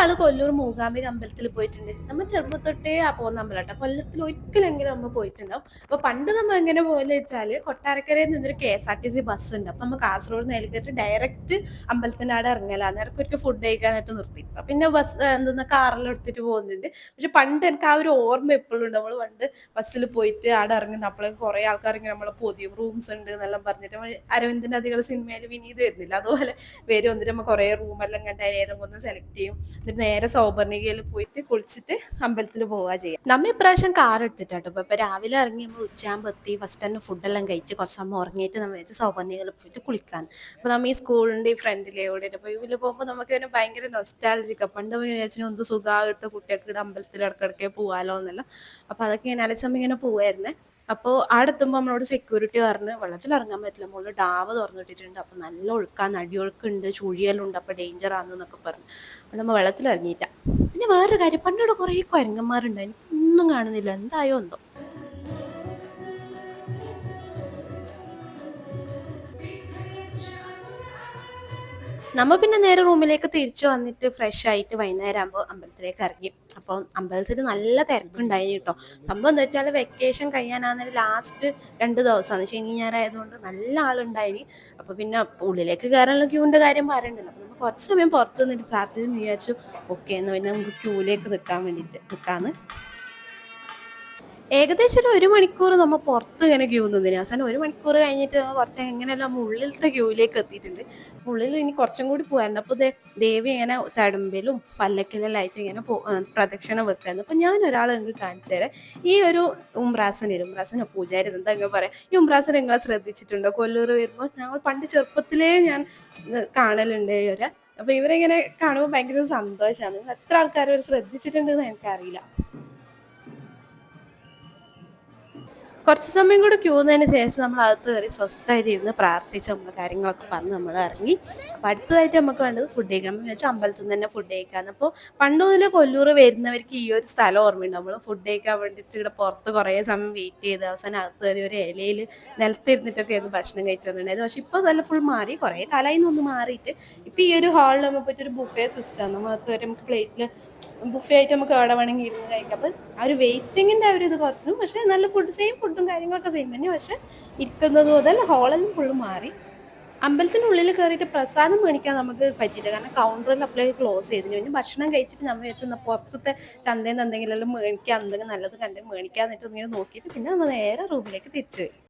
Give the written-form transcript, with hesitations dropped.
ആള് കൊല്ലൂർ മൂകാംബിക അമ്പലത്തിൽ പോയിട്ടുണ്ട്. നമ്മൾ ചെറുപ്പം തൊട്ടേ പോകുന്ന അമ്പലം കൊല്ലത്തിൽ ഒരിക്കലെങ്കിലും നമ്മൾ പോയിട്ടുണ്ടാവും. അപ്പൊ പണ്ട് നമ്മൾ എങ്ങനെ പോലെ വെച്ചാല് കൊട്ടാരക്കരയിൽ നിന്നൊരു KSRTC ബസ് ഉണ്ട്. അപ്പൊ നമ്മൾ കാസർഗോഡ് നേരിട്ട് ഡയറക്റ്റ് അമ്പലത്തിന്റെ അവിടെ ഇറങ്ങലാണ്. ഇടയ്ക്കൊരു ഫുഡ് കഴിക്കാനായിട്ട് നിർത്തി. അപ്പൊ പിന്നെ ബസ് എന്തെന്നാ കാറെല്ലാം എടുത്തിട്ട് പോകുന്നുണ്ട്. പക്ഷെ പണ്ട് എനിക്ക് ആ ഒരു ഓർമ്മ എപ്പോഴും ഉണ്ട്. നമ്മൾ പണ്ട് ബസ്സിൽ പോയിട്ട് അവിടെ ഇറങ്ങുന്ന അപ്പോഴേക്കും കുറെ ആൾക്കാർ ഇങ്ങനെ നമ്മളെ പൊതിയും റൂംസ് ഉണ്ട് എന്നെല്ലാം പറഞ്ഞിട്ട് നമ്മൾ അരവിന്ദന്റെ അധികം സിനിമയിൽ വിനീത് വരുന്നില്ല അതുപോലെ വരും. എന്നിട്ട് നമ്മൾ കുറെ റൂമെല്ലാം കണ്ട് അതിൽ ഏതെങ്കിലും ഒന്ന് സെലക്ട് ചെയ്യും. എന്നിട്ട് നേരെ സൗപർണികയിൽ പോയിട്ട് കുളിച്ചിട്ട് അമ്പലത്തിൽ പോവുക ചെയ്യാം. നമ്മ ഇപ്രാവശ്യം കാർ എടുത്തിട്ടാട്ടോ. ഇപ്പൊ രാവിലെ ഇറങ്ങി നമ്മൾ ഉച്ചയാകുമ്പോൾ എത്തി. ഫസ്റ്റ് തന്നെ ഫുഡെല്ലാം കഴിച്ച് കുറച്ച് സമയം ഉറങ്ങിയിട്ട് നമ്മൾ വെച്ച് സൗപർണികയിൽ പോയിട്ട് കുളിക്കാൻ. അപ്പൊ നമ്മ ഈ സ്കൂളിന്റെ ഈ ഫ്രണ്ടിലെ എവിടെ അപ്പൊ ഇതിൽ പോകുമ്പോൾ നമുക്ക് പിന്നെ ഭയങ്കര നൊസ്റ്റാൾജിക്ക. പണ്ട് വിചാരിച്ചു എന്ത് സുഖമായിട്ട് കുട്ടികൾക്ക് ഇവിടെ അമ്പലത്തിൽ ഇടക്കിടക്കെ പോവാലോ എന്നല്ല. അപ്പൊ അതൊക്കെ ഇങ്ങനെ അലച്ചമ്മ ഇങ്ങനെ പോവായിരുന്നേ. അപ്പോൾ അവിടെ എത്തുമ്പോൾ നമ്മളോട് സെക്യൂരിറ്റി പറഞ്ഞ് വെള്ളത്തിൽ ഇറങ്ങാൻ പറ്റില്ല, മുകളിൽ ഡാം തുറന്നിട്ടിട്ടുണ്ട്, അപ്പൊ നല്ല ഒഴുക്കാന്ന്, അടിയൊഴുക്കുണ്ട്, ചുഴിയലുണ്ട്, അപ്പൊ ഡേഞ്ചർ ആണെന്നൊക്കെ പറഞ്ഞു. അപ്പൊ നമ്മൾ വെള്ളത്തിൽ ഇറങ്ങിയിട്ട. പിന്നെ വേറൊരു കാര്യം, പണ്ടിവിടെ കുറേ കുരങ്ങന്മാരുണ്ടായിരുന്നു, ഒന്നും കാണുന്നില്ല, എന്തായോ എന്തോ. നമ്മ പിന്നെ നേരെ റൂമിലേക്ക് തിരിച്ചു വന്നിട്ട് ഫ്രഷ് ആയിട്ട് വൈകുന്നേരം ആകുമ്പോൾ അമ്പലത്തിലേക്ക് ഇറങ്ങി. അപ്പം അമ്പലത്തിൽ നല്ല തിരക്കുണ്ടായിന് കേട്ടോ. സംഭവം എന്താ വെച്ചാൽ വെക്കേഷൻ കഴിയാനാകുന്ന ലാസ്റ്റ് 2 ദിവസമാണ്, ശനി ഞായറായതുകൊണ്ട് നല്ല ആളുണ്ടായിന്. അപ്പൊ പിന്നെ ഉള്ളിലേക്ക് കയറാനുള്ള ക്യൂവിന്റെ കാര്യം പറയണ്ടല്ലോ. അപ്പൊ നമ്മൾ കുറച്ച് സമയം പുറത്ത് നിന്നിട്ട് പ്രാർത്ഥിച്ച് വിചാരിച്ചു ഓക്കെ എന്ന്, പിന്നെ നമുക്ക് ക്യൂവിലേക്ക് നിൽക്കാൻ വേണ്ടിയിട്ട് നിൽക്കാന്ന്. ഏകദേശം ഒരു മണിക്കൂർ നമ്മൾ പുറത്ത് ഇങ്ങനെ ക്യൂ നിന്നിന്. അവസാനം 1 മണിക്കൂർ കഴിഞ്ഞിട്ട് കുറച്ച് എങ്ങനെയല്ല നമ്മൾ ഉള്ളിലത്തെ ക്യൂവിലേക്ക് എത്തിയിട്ടുണ്ട്. ഉള്ളിൽ ഇനി കുറച്ചും കൂടി പോകാനുണ്ട്. അപ്പോൾ ദേവി ഇങ്ങനെ തടുമ്പിലും പല്ലക്കിലെല്ലാം ആയിട്ട് ഇങ്ങനെ പ്രദക്ഷിണം വെക്കാന്ന്. അപ്പൊ ഞാൻ ഒരാളെ നിങ്ങൾക്ക് കാണിച്ചു തരാം. ഈ ഒരു ഉംറാസനോ പൂജാരി എന്താ ഇങ്ങനെ പറയാം, ഈ ഉംറാസന നിങ്ങളെ ശ്രദ്ധിച്ചിട്ടുണ്ടോ? കൊല്ലൂർ വരുമ്പോൾ ഞങ്ങൾ പണ്ട് ചെറുപ്പത്തിലേ ഞാൻ കാണലുണ്ട് ഇവരെ. അപ്പൊ ഇവരെങ്ങനെ കാണുമ്പോൾ ഭയങ്കര സന്തോഷമാണ്. നിങ്ങൾ എത്ര ആൾക്കാർ ശ്രദ്ധിച്ചിട്ടുണ്ടെന്ന് എനിക്കറിയില്ല. കുറച്ച് സമയം കൂടി ക്യൂ നിന്നതിന് ശേഷം നമ്മൾ അകത്ത് കയറി സ്വസ്ഥമായിട്ട് ഇരുന്ന് പ്രാർത്ഥിച്ച് നമ്മൾ കാര്യങ്ങളൊക്കെ പറഞ്ഞ് നമ്മൾ ഇറങ്ങി. അപ്പോൾ അടുത്തതായിട്ട് നമുക്ക് വേണ്ടത് ഫുഡ് കഴിക്കണം. നമ്മൾ വെച്ചാൽ അമ്പലത്തിൽ നിന്ന് തന്നെ ഫുഡ് കഴിക്കാന്ന്. അപ്പോൾ പണ്ട് മുതൽ കൊല്ലൂർ വരുന്നവർക്ക് ഈ ഒരു സ്ഥലം ഓർമ്മയുണ്ട്. നമ്മൾ ഫുഡ് കഴിക്കാൻ വേണ്ടിയിട്ട് ഇവിടെ പുറത്ത് കുറേ സമയം വെയിറ്റ് ചെയ്ത് അവസാനം അകത്ത് കയറി ഒരു ഇലയിൽ നിലത്തിരുന്നിട്ടൊക്കെ ആയിരുന്നു ഭക്ഷണം കഴിച്ചിട്ടുണ്ടായത്. പക്ഷെ ഇപ്പോൾ അതെല്ലാം ഫുൾ മാറി, കുറേ കാലമായി നിന്ന് മാറിയിട്ട് ഇപ്പം ഈ ഒരു ഹാളിൽ നമ്മൾ പോയിട്ട് ഒരു ബുഫേ സിസ്റ്റമാണ്. നമ്മൾ അകത്ത് കയറി നമുക്ക് പ്ലേറ്റിൽ ബുഫേ ആയിട്ട് നമുക്ക് എവിടെ വേണമെങ്കിൽ ഇരുന്ന് കഴിക്കാം. അപ്പം ആ ഒരു വെയിറ്റിങ്ങിൻ്റെ ആ ഒരു ഇത് കുറച്ചു, പക്ഷേ നല്ല ഫുഡ്, സെയിം ഫുഡും കാര്യങ്ങളൊക്കെ സെയിം തന്നെ. പക്ഷെ ഇരിക്കുന്നതും അതല്ല, ഹോളെല്ലാം ഫുള്ള് മാറി. അമ്പലത്തിൻ്റെ ഉള്ളിൽ കയറിയിട്ട് പ്രസാദം മേടിക്കാൻ നമുക്ക് പറ്റിയില്ല, കാരണം കൗണ്ടറിൽ അപ്പോഴേക്ക് ക്ലോസ് ചെയ്തിന്. പിന്നെ ഭക്ഷണം കഴിച്ചിട്ട് നമ്മൾ വെച്ച് പുറത്തത്തെ ചന്തയിൽ നിന്ന് എന്തെങ്കിലും മേടിക്കാൻ, എന്തെങ്കിലും നല്ലത് കണ്ടെങ്കിൽ മേടിക്കാൻ എന്നിട്ട് ഇങ്ങനെ നോക്കിയിട്ട് പിന്നെ നമ്മൾ നേരെ റൂമിലേക്ക് തിരിച്ചു വരും.